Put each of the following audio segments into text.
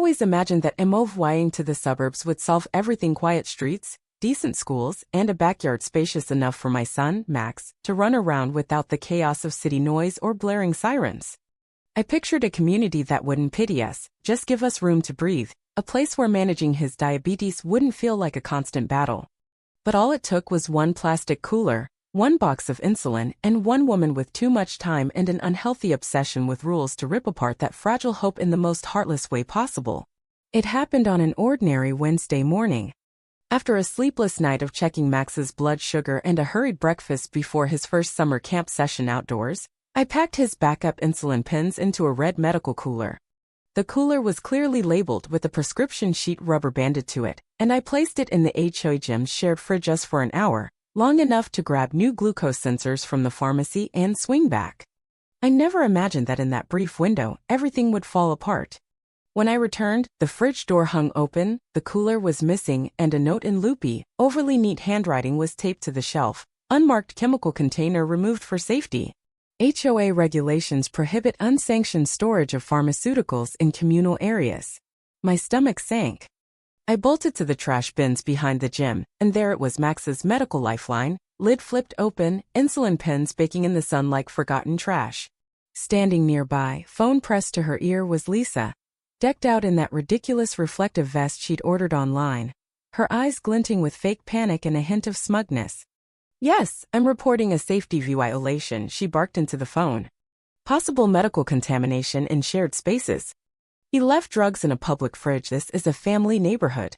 always imagined that moving to the suburbs would solve everything: quiet streets, decent schools, and a backyard spacious enough for my son, Max, to run around without the chaos of city noise or blaring sirens. I pictured a community that wouldn't pity us, just give us room to breathe, a place where managing his diabetes wouldn't feel like a constant battle. But all it took was one plastic cooler, one box of insulin, and one woman with too much time and an unhealthy obsession with rules to rip apart that fragile hope in the most heartless way possible. It happened on an ordinary Wednesday morning. After a sleepless night of checking Max's blood sugar and a hurried breakfast before his first summer camp session outdoors, I packed his backup insulin pens into a red medical cooler. The cooler was clearly labeled with a prescription sheet rubber banded to it, and I placed it in the HOA gym's shared fridge just for an hour, long enough to grab new glucose sensors from the pharmacy and swing back. I never imagined that in that brief window, everything would fall apart. When I returned, the fridge door hung open, the cooler was missing, and a note in loopy, overly neat handwriting was taped to the shelf: unmarked chemical container removed for safety. HOA regulations prohibit unsanctioned storage of pharmaceuticals in communal areas. My stomach sank. I bolted to the trash bins behind the gym, and there it was: Max's medical lifeline, lid flipped open, insulin pens baking in the sun like forgotten trash. Standing nearby, phone pressed to her ear, was Lisa, decked out in that ridiculous reflective vest she'd ordered online, her eyes glinting with fake panic and a hint of smugness. "Yes, I'm reporting a safety violation," she barked into the phone. "Possible medical contamination in shared spaces. He left drugs in a public fridge. This is a family neighborhood."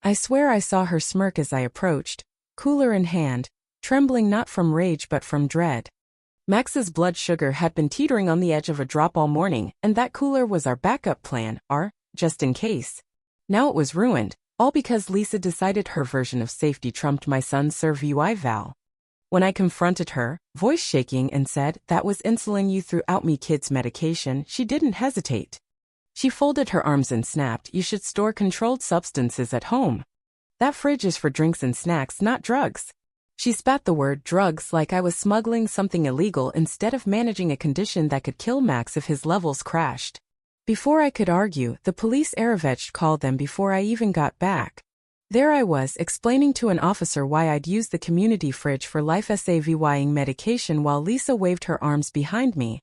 I swear I saw her smirk as I approached, cooler in hand, trembling not from rage but from dread. Max's blood sugar had been teetering on the edge of a drop all morning, and that cooler was our backup plan, our just in case. Now it was ruined, all because Lisa decided her version of safety trumped my son's survey vow. When I confronted her, voice shaking, and said, "That was insulin you threw out, me kid's medication," she didn't hesitate. She folded her arms and snapped, "You should store controlled substances at home. That fridge is for drinks and snacks, not drugs." She spat the word drugs like I was smuggling something illegal instead of managing a condition that could kill Max if his levels crashed. Before I could argue, the police Aravech called them before I even got back. There I was, explaining to an officer why I'd used the community fridge for life-saving medication while Lisa waved her arms behind me,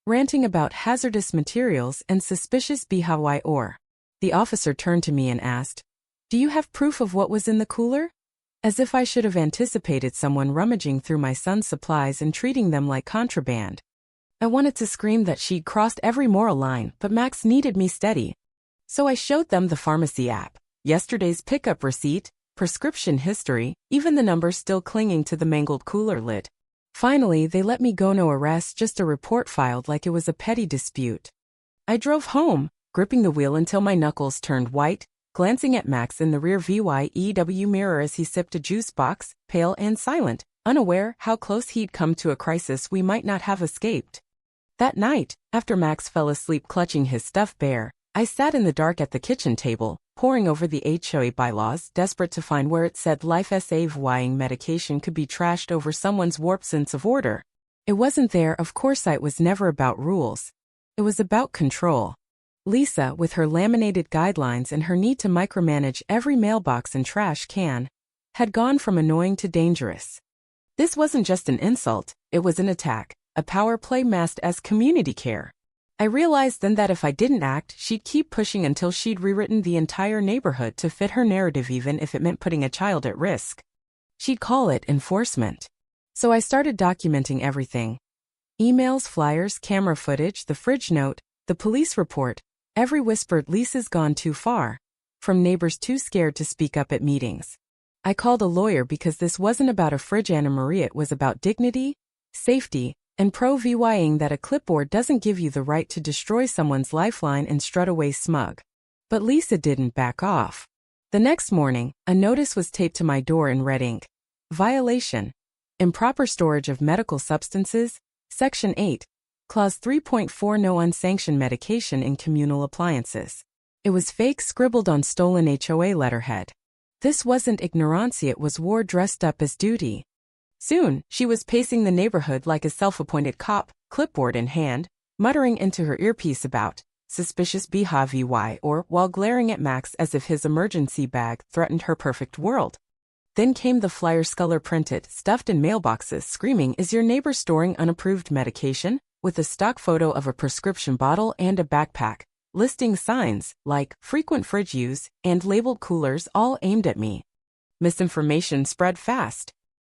ranting about hazardous materials and suspicious behavior. The officer turned to me and asked, "Do you have proof of what was in the cooler?" As if I should have anticipated someone rummaging through my son's supplies and treating them like contraband. I wanted to scream that she'd crossed every moral line, but Max needed me steady. So I showed them the pharmacy app, yesterday's pickup receipt, prescription history, even the numbers still clinging to the mangled cooler lid. Finally, they let me go. No arrest, just a report filed like it was a petty dispute. I drove home, gripping the wheel until my knuckles turned white, glancing at Max in the rear view mirror as he sipped a juice box, pale and silent, unaware how close he'd come to a crisis we might not have escaped. That night, after Max fell asleep clutching his stuffed bear, I sat in the dark at the kitchen table, poring over the HOA bylaws, desperate to find where it said life-saving medication could be trashed over someone's warped sense of order. It wasn't there. Of course, it was never about rules. It was about control. Lisa, with her laminated guidelines and her need to micromanage every mailbox and trash can, had gone from annoying to dangerous. This wasn't just an insult, it was an attack, a power play masked as community care. I realized then that if I didn't act, she'd keep pushing until she'd rewritten the entire neighborhood to fit her narrative, even if it meant putting a child at risk. She'd call it enforcement. So I started documenting everything. Emails, flyers, camera footage, the fridge note, the police report, every whispered "Lisa's gone too far," from neighbors too scared to speak up at meetings. I called a lawyer because this wasn't about a fridge Anna Maria, it was about dignity, safety, and proving that a clipboard doesn't give you the right to destroy someone's lifeline and strut away smug. But Lisa didn't back off. The next morning, a notice was taped to my door in red ink. Violation. Improper storage of medical substances, Section 8, Clause 3.4, no unsanctioned medication in communal appliances. It was fake, scribbled on stolen HOA letterhead. This wasn't ignorancy, it was war dressed up as duty. Soon, she was pacing the neighborhood like a self-appointed cop, clipboard in hand, muttering into her earpiece about suspicious behavior, or while glaring at Max as if his emergency bag threatened her perfect world. Then came the flyers color-printed, stuffed in mailboxes, screaming, "Is your neighbor storing unapproved medication?" with a stock photo of a prescription bottle and a backpack, listing signs like frequent fridge use and labeled coolers, all aimed at me. Misinformation spread fast.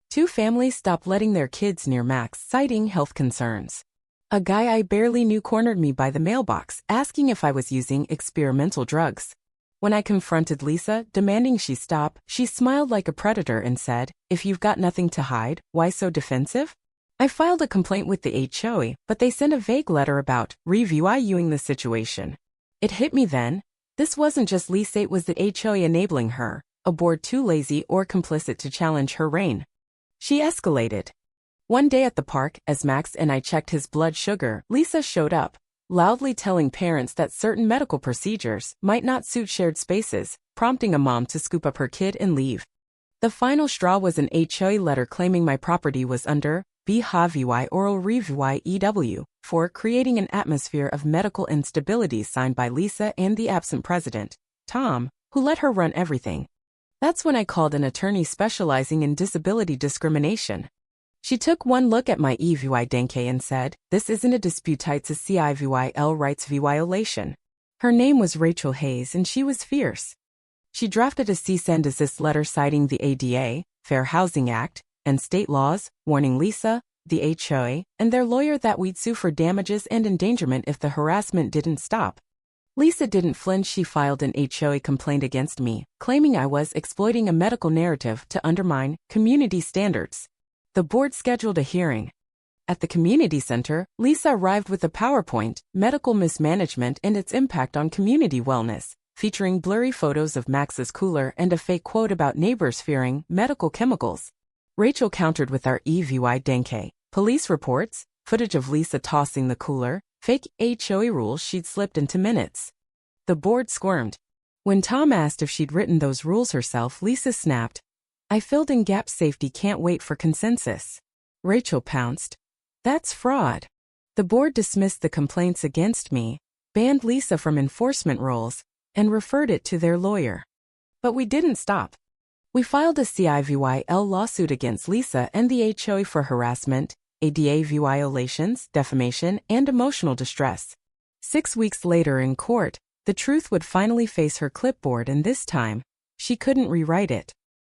2 families stopped letting their kids near Max, citing health concerns. A guy I barely knew cornered me by the mailbox, asking if I was using experimental drugs. When I confronted Lisa, demanding she stop, she smiled like a predator and said, "If you've got nothing to hide, why so defensive?" I filed a complaint with the HOA, but they sent a vague letter about reviewing the situation. It hit me then. This wasn't just Lisa, it was the HOA enabling her, a board too lazy or complicit to challenge her reign. She escalated. One day at the park, as Max and I checked his blood sugar, Lisa showed up, loudly telling parents that certain medical procedures might not suit shared spaces, prompting a mom to scoop up her kid and leave. The final straw was an HOA letter claiming my property was under behavior oral review EW for creating an atmosphere of medical instability, signed by Lisa and the absent president, Tom, who let her run everything. That's when I called an attorney specializing in disability discrimination. She took one look at my EVI denke and said, "This isn't a dispute, it's a CIVIL rights violation." Her name was Rachel Hayes and she was fierce. She drafted a cease and desist letter citing the ADA, Fair Housing Act, and state laws, warning Lisa, the HOA, and their lawyer that we'd sue for damages and endangerment if the harassment didn't stop. Lisa didn't flinch. She filed an HOA complaint against me, claiming I was exploiting a medical narrative to undermine community standards. The board scheduled a hearing. At the community center, Lisa arrived with a PowerPoint, Medical Mismanagement and Its Impact on Community Wellness, featuring blurry photos of Max's cooler and a fake quote about neighbors fearing medical chemicals. Rachel countered with our EVI denke, police reports, footage of Lisa tossing the cooler, fake HOA rules she'd slipped into minutes. The board squirmed. When Tom asked if she'd written those rules herself, Lisa snapped, "I filled in gaps, safety can't wait for consensus." Rachel pounced, "That's fraud." The board dismissed the complaints against me, banned Lisa from enforcement roles, and referred it to their lawyer. But we didn't stop. We filed a CIVIL lawsuit against Lisa and the HOA for harassment, ADA violations, defamation, and emotional distress. 6 weeks later in court, the truth would finally face her clipboard, and this time, she couldn't rewrite it.